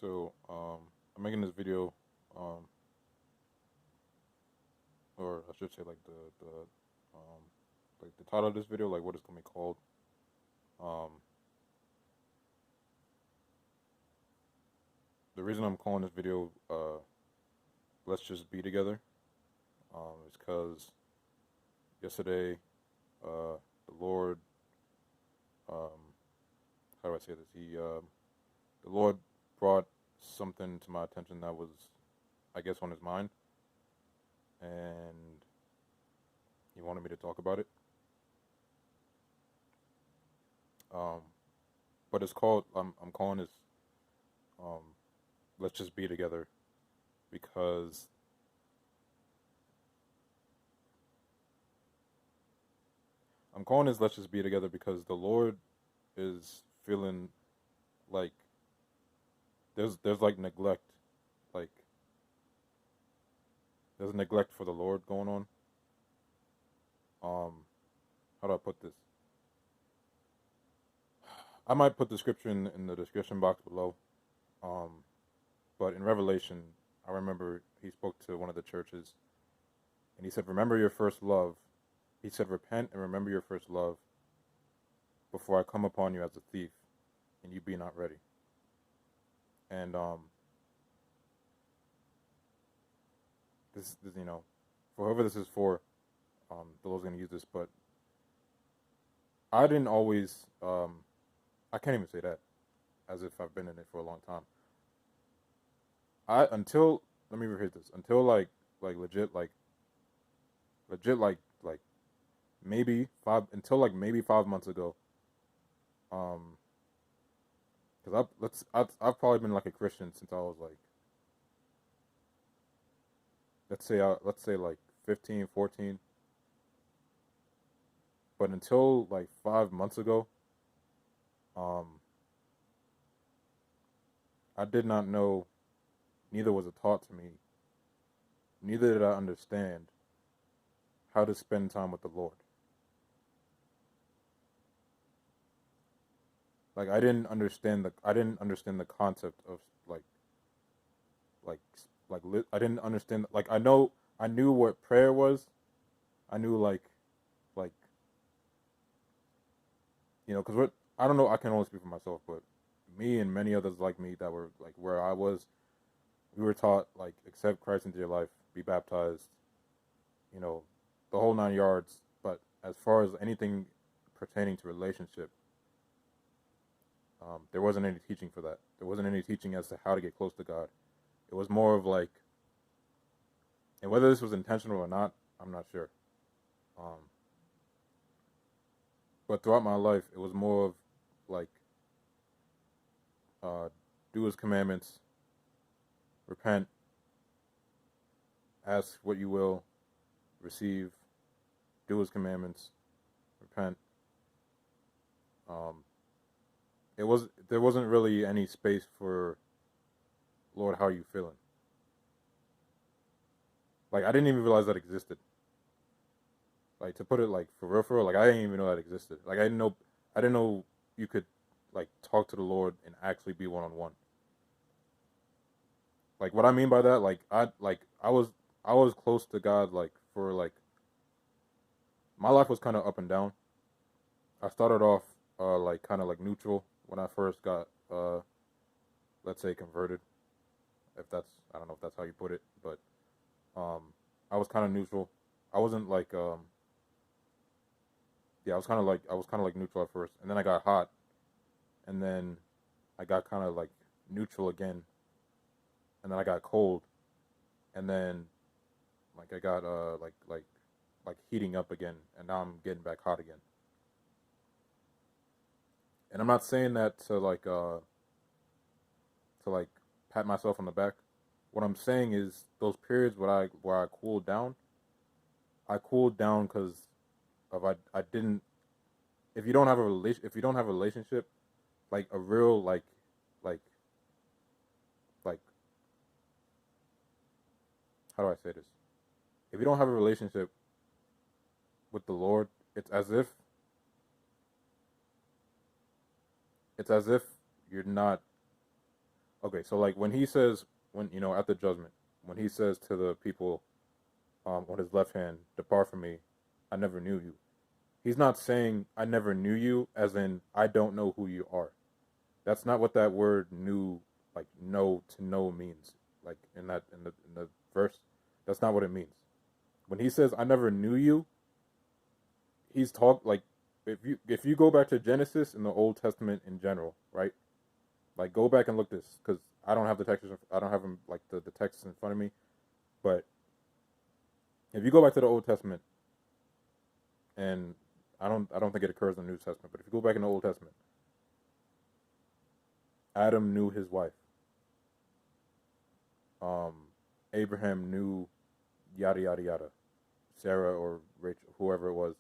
I'm making this video, or I should say, um, like the title of this video, like what it's gonna be called. Um, the reason I'm calling this video, "Let's Just Be Together," is because yesterday, the Lord, um, how do I say this? The Lord brought something to my attention that was, I guess, on His mind, and He wanted me to talk about it. Um, but it's called. I'm calling this. Um, Let's just be together because I'm calling this let's just be together because the Lord is feeling like there's like neglect, like there's neglect for the Lord going on. Um, how do I put this? I might put the scripture in the description box below. Um, but in Revelation, I remember He spoke to one of the churches and He said, "Remember your first love." He said, "Repent and remember your first love before I come upon you as a thief and you be not ready." And this for whoever this is for, the Lord's gonna use this, but I didn't always I can't even say that as if I've been in it for a long time. I until Let me repeat this. Until like legit like maybe maybe 5 months ago. Um because I've probably been like a Christian since I was like, let's say like 15, 14. But until like 5 months ago, um I did not know, neither was it taught to me, neither did I understand how to spend time with the Lord. Like I didn't understand the concept of like like I didn't understand, like I knew what prayer was. I knew like because what I don't know, I can only speak for myself, but me and many others like me that were like where I was, we were taught like accept Christ into your life, be baptized, you know, the whole 9 yards. But as far as anything pertaining to relationship, there wasn't any teaching for that. There wasn't any teaching as to how to get close to God. It was more of like, and whether this was intentional or not, I'm not sure. Um, but throughout my life, it was more of like, uh, do His commandments, repent, ask what you will, receive, do His commandments, repent. Um, there wasn't really any space for, Lord, how are you feeling? Like I didn't even realize that existed. Like to put it like for real, like I didn't even know that existed. Like I didn't know you could like talk to the Lord and actually be one on one. Like what I mean by that, I was close to God like for like my life was kind of up and down. I started off like kind of like neutral when I first got let's say converted. If that's I don't know if that's how you put it, but um I was kind of neutral. I wasn't like yeah, I was kind of like neutral at first, and then I got hot, and then I got kind of like neutral again, and then I got cold, and then like I got like heating up again, and now I'm getting back hot again. And I'm not saying that to like pat myself on the back. What I'm saying is those periods where I cooled down, I cooled down because of I didn't. If you don't have a relationship, like a real like like how do I say this? If you don't have a relationship with the Lord, it's as if it's as if you're not. Okay, so like when he says, when at the judgment, when he says to the people on his left hand, "Depart from me, I never knew you." He's not saying I never knew you, as in I don't know who you are. That's not what that word "knew," like know to know means. Like in the verse, that's not what it means. When he says I never knew you, he's like if you go back to Genesis in the Old Testament in general, right? Like go back and look this because I don't have the text. I don't have them like the text in front of me. But if you go back to the Old Testament, and I don't think it occurs in the New Testament, but if you go back in the Old Testament, Adam knew his wife. Um, Abraham knew yada yada yada. Sarah or Rachel, whoever it was.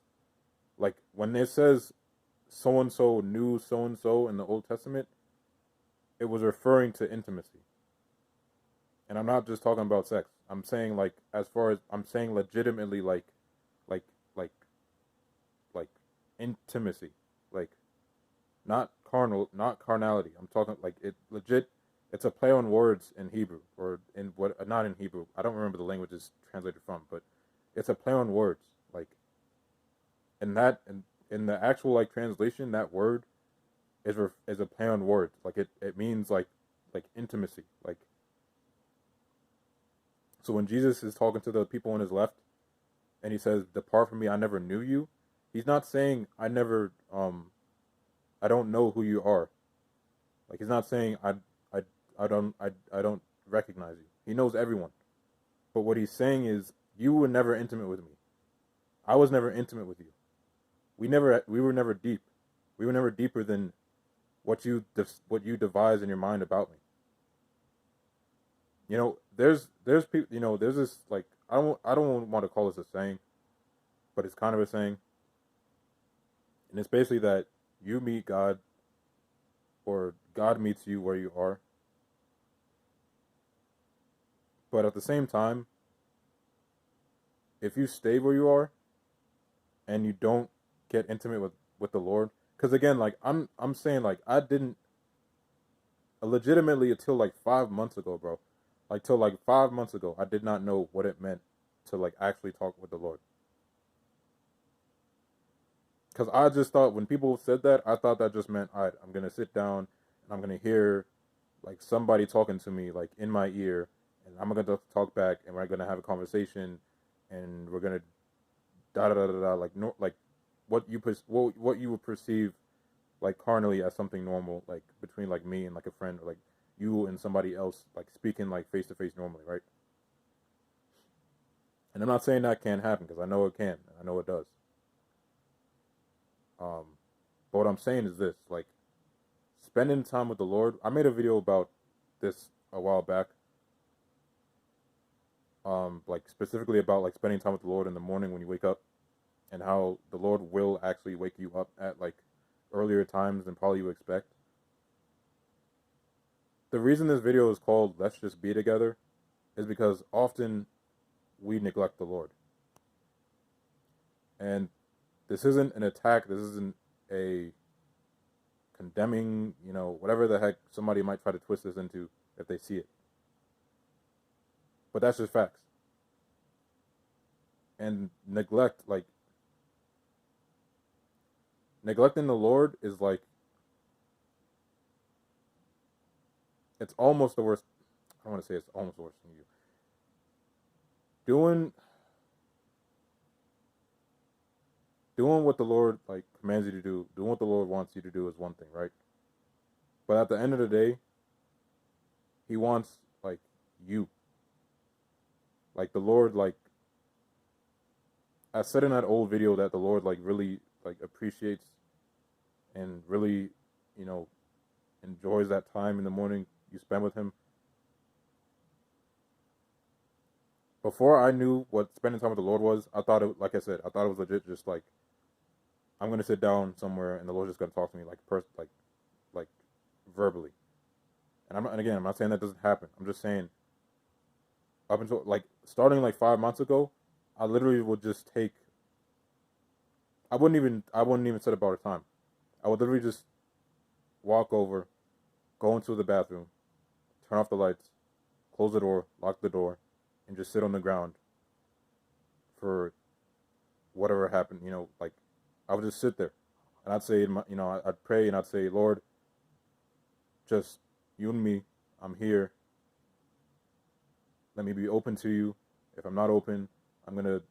Like when it says so and so knew so and so in the Old Testament, it was referring to intimacy. And I'm not just talking about sex. I'm saying like as far as I'm saying legitimately like like like intimacy. Like not carnality. I'm talking like it legit it's a play on words in Hebrew or in what not in Hebrew. I don't remember the language it's translated from, but it's a play on words. Like in the actual like translation, that word is a play on words. Like it means like intimacy. Like so when Jesus is talking to the people on his left and he says, "Depart from me, I never knew you," he's not saying I don't know who you are. Like he's not saying I I don't recognize you. He knows everyone. But what he's saying is you were never intimate with me. I was never intimate with you. We were never deep. We were never deeper than what you devise in your mind about me. There's people, there's this like I don't want to call this a saying, but it's kind of a saying. And it's basically that you meet God or God meets you where you are. But at the same time, if you stay where you are and you don't get intimate with the Lord, because again, like I'm saying, like I didn't legitimately until like 5 months ago, bro. Like till like 5 months ago, I did not know what it meant to like actually talk with the Lord. Because I just thought when people said that, I thought that just meant, all right, I'm gonna sit down and I'm gonna hear like somebody talking to me like in my ear, and I'm gonna talk back, and we're gonna have a conversation, and we're gonna da da da da da like no like what you would perceive like carnally as something normal, like between like me and like a friend, or like you and somebody else like speaking like face to face normally, right? And I'm not saying that can't happen because I know it can, I know it does. Um, but what I'm saying is this: like spending time with the Lord. I made a video about this a while back. Like specifically about like spending time with the Lord in the morning when you wake up, and how the Lord will actually wake you up at like earlier times than probably you expect. The reason this video is called "Let's Just Be Together" is because often we neglect the Lord, and this isn't an attack. This isn't a condemning, whatever the heck somebody might try to twist this into if they see it. But that's just facts. And neglecting the Lord is like it's almost the worst. I don't want to say it's almost the worst thing you doing doing what the Lord like commands you to do, doing what the Lord wants you to do is one thing, right? But at the end of the day, He wants like you, like the Lord, like I said in that old video that the Lord like really like appreciates and really, you know, enjoys that time in the morning you spend with Him. Before I knew what spending time with the Lord was, I thought it, like I said, I thought it was legit. Just like I'm gonna sit down somewhere and the Lord's just gonna talk to me like verbally. And again, I'm not saying that doesn't happen. I'm just saying up until like starting like 5 months ago, I literally would just take. I wouldn't even set about a time. I would literally just walk over, go into the bathroom, turn off the lights, close the door, lock the door, and just sit on the ground for whatever happened. Like I would just sit there, and I'd say, I'd pray and I'd say, Lord, just you and me. I'm here. Let me be open to you. If I'm not open, I'm gonna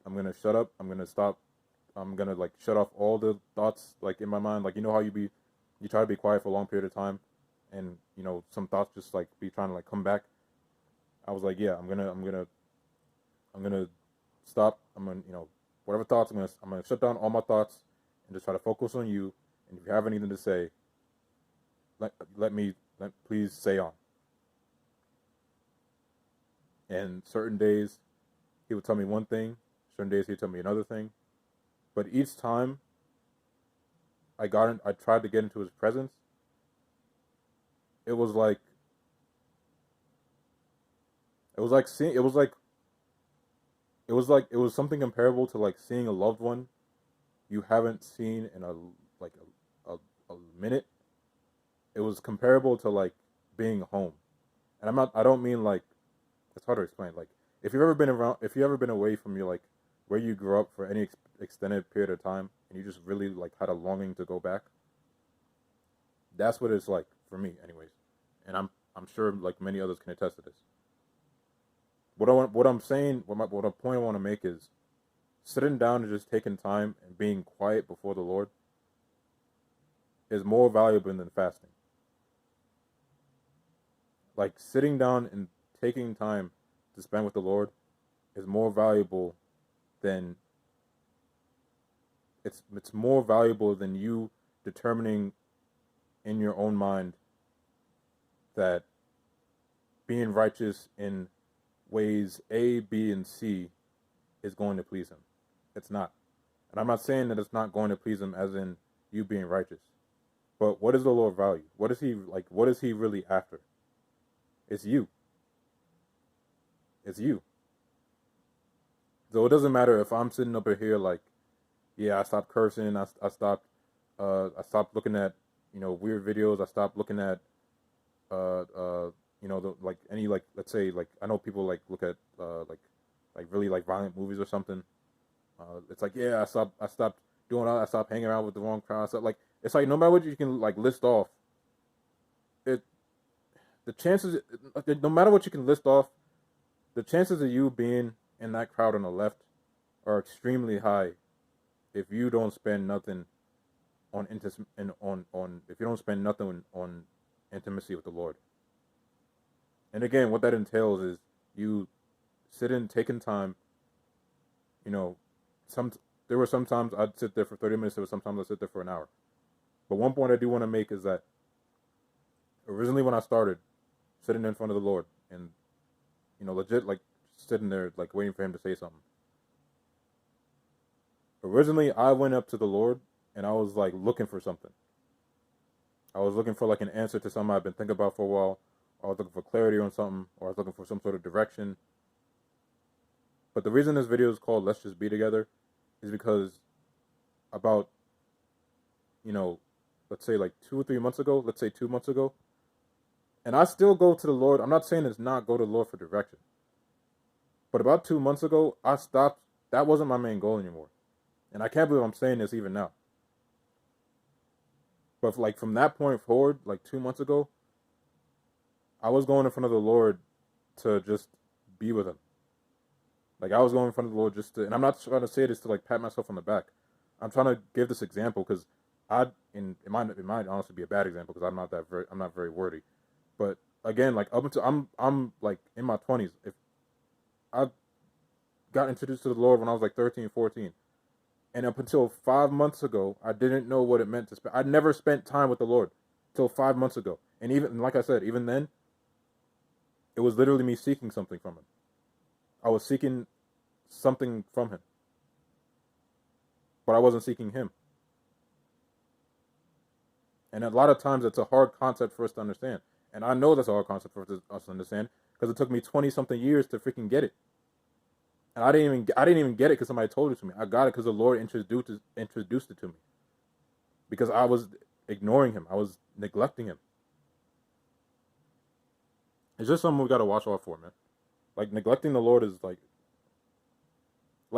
shut up. I'm gonna stop. I'm gonna like shut off all the thoughts like in my mind. Like how you try to be quiet for a long period of time, and some thoughts just like be trying to like come back. I was like, yeah, I'm gonna stop. I'm gonna whatever thoughts I'm gonna shut down all my thoughts and just try to focus on you. And if you have anything to say, please say on. And certain days he would tell me one thing, certain days he'd tell me another thing. But each time I tried to get into his presence, it was like seeing it was something comparable to like seeing a loved one you haven't seen in a minute. It was comparable to like being home. And I don't mean like, it's hard to explain. Like if you've ever been away from your like where you grew up for any extended period of time, and you just really like had a longing to go back, that's what it's like for me anyways. And I'm sure like many others can attest to this. What a point I want to make is sitting down and just taking time and being quiet before the Lord is more valuable than fasting. Like sitting down and taking time to spend with the Lord is more valuable than it's more valuable than you determining in your own mind that being righteous in ways A, B, and C is going to please him. It's not. And I'm not saying that it's not going to please him as in you being righteous. But what does the Lord value? What is he really after? It's you. It's you. So it doesn't matter if I'm sitting up here like, yeah, I stopped cursing, I stopped looking at, weird videos, I stopped looking at let's say like I know people like look at like really like violent movies or something. It's like, yeah, I stopped doing all that, I stopped hanging around with the wrong crowd. So like it's like no matter what you can like list off, the chances, no matter what you can list off, the chances of you being in that crowd on the left are extremely high if you don't spend nothing on if you don't spend nothing on intimacy with the Lord. And again, what that entails is you taking time. There were some times I'd sit there for 30 minutes. There were sometimes I'd sit there for an hour. But one point I do want to make is that originally when I started sitting in front of the Lord and, legit like sitting there like waiting for him to say something. Originally, I went up to the Lord and I was like looking for something. I was looking for like an answer to something I've been thinking about for a while. Or I was looking for clarity on something, or I was looking for some sort of direction. But the reason this video is called Let's Just Be Together is because about, let's say like 2 or 3 months ago, let's say 2 months ago, and I still go to the Lord. I'm not saying it's not go to the Lord for direction. But about 2 months ago, I stopped. That wasn't my main goal anymore. And I can't believe I'm saying this even now. But like from that point forward, like 2 months ago, I was going in front of the Lord to just be with him. Like I was going in front of the Lord just to, and I'm not trying to say this to like pat myself on the back. I'm trying to give this example because it might honestly be a bad example because I'm not very wordy. But again, like up until I'm like in my 20s. If I got introduced to the Lord when I was like 13, 14. And up until 5 months ago, I didn't know what it meant to spend. I never spent time with the Lord till 5 months ago. And even like I said, even then, it was literally me seeking something from him. I was seeking something from him. But I wasn't seeking him. And a lot of times it's a hard concept for us to understand. And I know that's a hard concept for us to understand because it took me 20-something years to freaking get it. And I didn't even get it because somebody told it to me. I got it because the Lord introduced it to me. Because I was ignoring him. I was neglecting him. It's just something we gotta watch out for, man. Like neglecting the Lord is like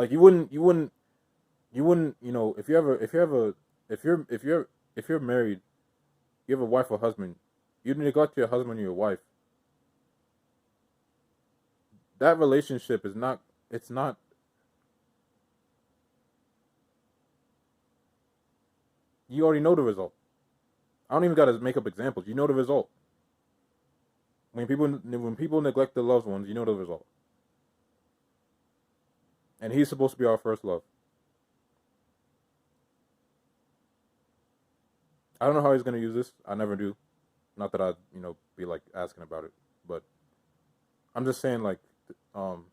you wouldn't, if you ever, if you're married, you have a wife or husband, you neglect your husband or your wife, that relationship is not, it's not, you already know the result. I don't even gotta make up examples. You know the result. When people neglect their loved ones, you know the result. And he's supposed to be our first love. I don't know how he's gonna use this. I never do. Not that I'd, be like asking about it, but I'm just saying um,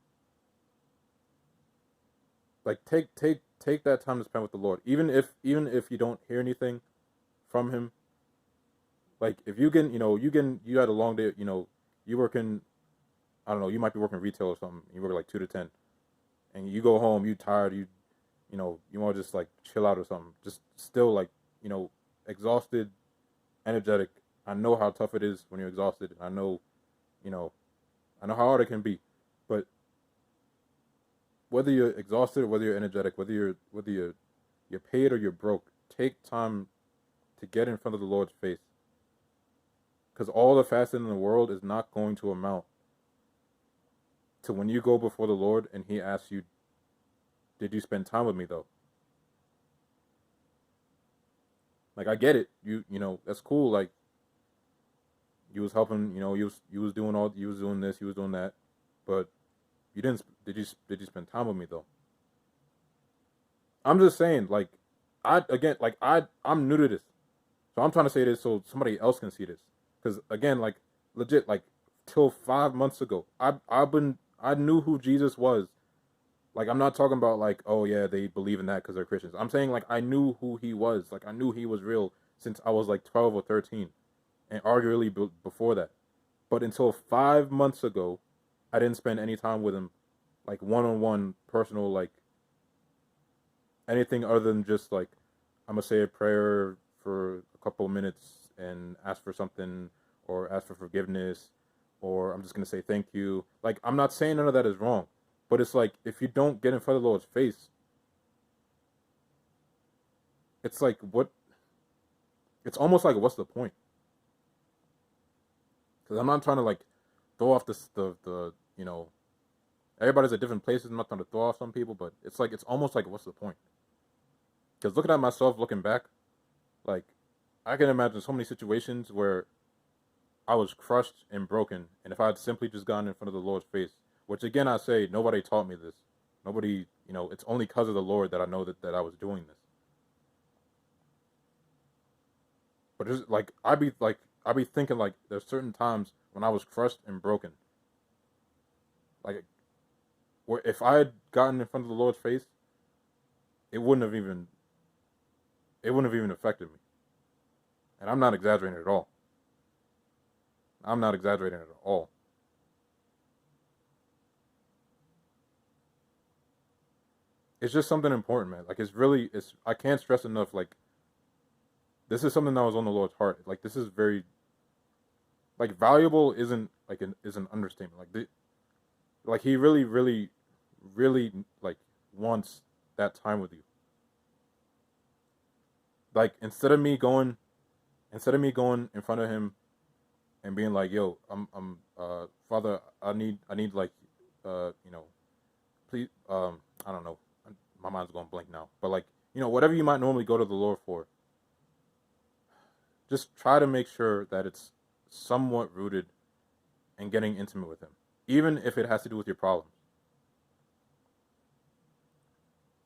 take that time to spend with the Lord. Even if you don't hear anything from him, like if you had a long day, you work in, I don't know, you might be working retail or something. You work like 2 to 10, and you go home, you tired, you want to just like chill out or something. Just still like, exhausted, energetic. I know how tough it is when you're exhausted. You know, I know how hard it can be, but whether you're exhausted or whether you're energetic, whether you're paid or you're broke, take time to get in front of the Lord's face. Because all the fasting in the world is not going to amount to when you go before the Lord and he asks you, did you spend time with me though? Like I get it. That's cool. Like you was helping, you was doing this, you was doing that. But you didn't did you spend time with me though? I'm just saying, like, I'm new to this. So I'm trying to say this so somebody else can see this. Because again, like legit, like till 5 months ago, I knew who Jesus was. Like I'm not talking about like, oh yeah, they believe in that because they're Christians. I'm saying like I knew who he was. Like I knew he was real since I was like 12 or 13, and arguably before that. But until 5 months ago, I didn't spend any time with him, like one on one, personal, like anything other than just like I'm gonna say a prayer for a couple of minutes and ask for something or ask for forgiveness or I'm just gonna say thank you. Like I'm not saying none of that is wrong, but it's like if you don't get in front of the Lord's face, it's like what? It's almost like what's the point? Because I'm not trying to like throw off the everybody's at different places. I'm not trying to throw off some people, but it's like it's almost like what's the point? Because looking at myself, looking back, like I can imagine so many situations where I was crushed and broken, and if I had simply just gotten in front of the Lord's face, which again I say nobody taught me this, nobody, it's only because of the Lord that I know that I was doing this. But it's I'd be thinking like there's certain times when I was crushed and broken, like where if I had gotten in front of the Lord's face, it wouldn't have even it wouldn't have even affected me, and I'm not exaggerating at all. I'm not exaggerating at all. It's just something important, man. Like it's I can't stress enough. Like this is something that was on the Lord's heart. Like this is very like valuable isn't like is an understatement. Like he really, really, really like wants that time with you. Like instead of me going in front of him and being like, "Yo, Father, I need like, you know, please, I don't know, my mind's going blank now, but like, whatever you might normally go to the Lord for, just try to make sure that it's somewhat rooted in getting intimate with Him, even if it has to do with your problems.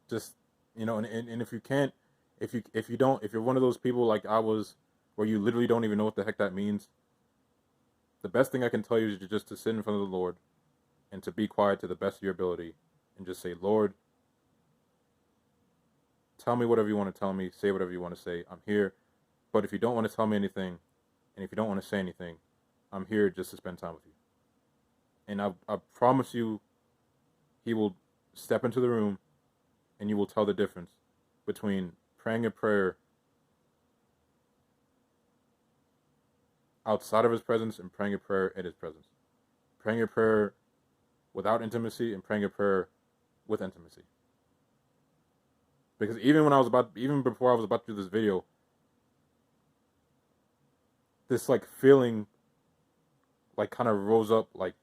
Just and if you can't, if you don't, if you're one of those people like I was, where you literally don't even know what the heck that means, the best thing I can tell you is just to sit in front of the Lord and to be quiet to the best of your ability and just say, Lord, tell me whatever you want to tell me, say whatever you want to say. I'm here. But if you don't want to tell me anything, and if you don't want to say anything, I'm here just to spend time with you. And I promise you, He will step into the room and you will tell the difference between praying a prayer outside of His presence and praying a prayer in His presence. praying a prayer without intimacy and praying a prayer with intimacy. Because even before I was about to do this video, this like feeling like kind of rose up, like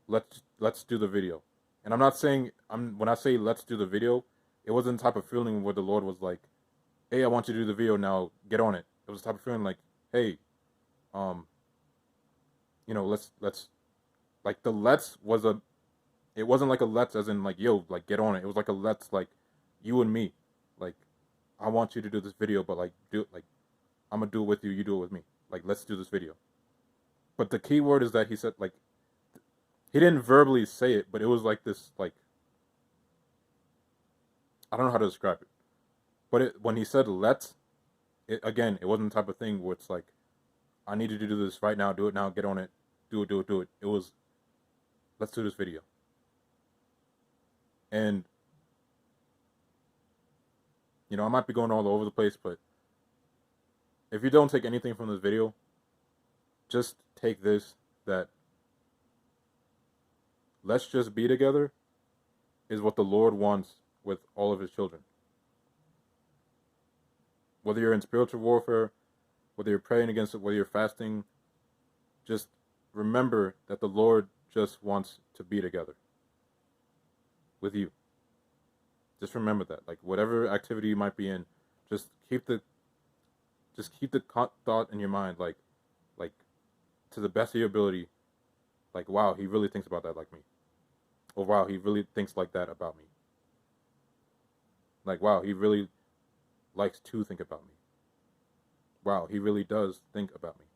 let's do the video. And I'm not saying when I say let's do the video, it wasn't the type of feeling where the Lord was like, hey, I want you to do the video now, get on it. It was the type of feeling like, hey, let's like the let's was a, it wasn't like a let's as in like, yo, like get on it. It was like a let's like you and me. Like, I want you to do this video, but like do it, like I'm gonna do it with you, you do it with me. Like, let's do this video. But the key word is that he said, like, he didn't verbally say it, but it was like this, like, I don't know how to describe it. But when he said let's, it wasn't the type of thing where it's like, I need you to do this right now, do it now, get on it, do it. It was, let's do this video. And, I might be going all over the place, but if you don't take anything from this video, just take this, that let's just be together is what the Lord wants with all of his children. Whether you're in spiritual warfare, whether you're praying against it, whether you're fasting, just remember that the Lord just wants to be together with you. Just remember that. Like, whatever activity you might be in, just keep the thought in your mind, like to the best of your ability, like, wow, he really thinks about that like me. Or wow, he really thinks like that about me. Like, wow, he really likes to think about me. Wow, he really does think about me.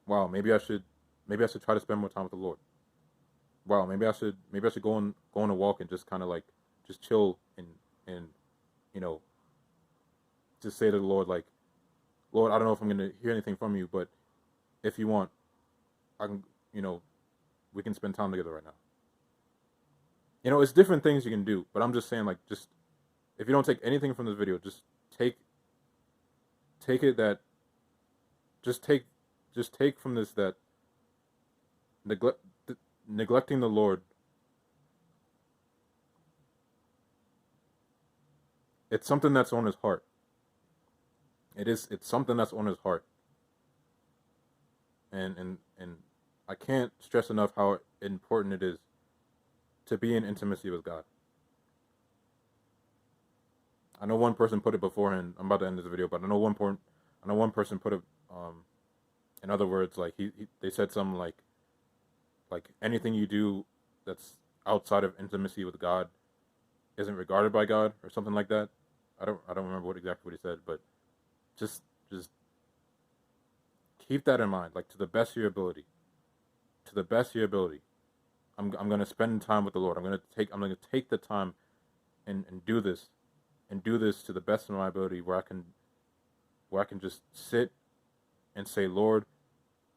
Wow, maybe I should try to spend more time with the Lord. Wow, maybe I should go on a walk and just kind of like just chill and just say to the Lord, like, Lord, I don't know if I'm going to hear anything from you, but if you want, I can, we can spend time together right now. It's different things you can do, but I'm just saying, like, just, if you don't take anything from this video, just take it that, just take from this that neglecting the Lord, it's something that's on his heart. It's something that's on his heart. And I can't stress enough how important it is to be in intimacy with God. I know one person put it beforehand. I'm about to end this video, but I know one person put it in other words, like they said something like anything you do that's outside of intimacy with God isn't regarded by God, or something like that. I don't remember exactly what he said, but just keep that in mind, like, to the best of your ability. To the best of your ability. I'm going to spend time with the Lord. I'm going to take the time and do this to the best of my ability, where I can just sit and say, Lord,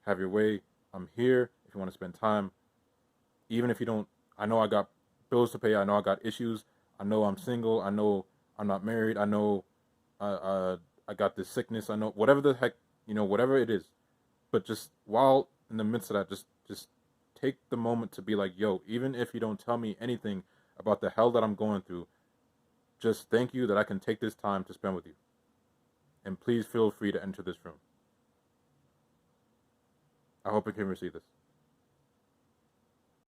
have your way. I'm here if you want to spend time. Even if you don't, I know I got bills to pay. I know I got issues. I know I'm single. I know I'm not married. I know I got this sickness. I know whatever the heck, whatever it is. But just while in the midst of that, just take the moment to be like, yo, even if you don't tell me anything about the hell that I'm going through, just thank you that I can take this time to spend with you. And please feel free to enter this room. I hope you can receive this.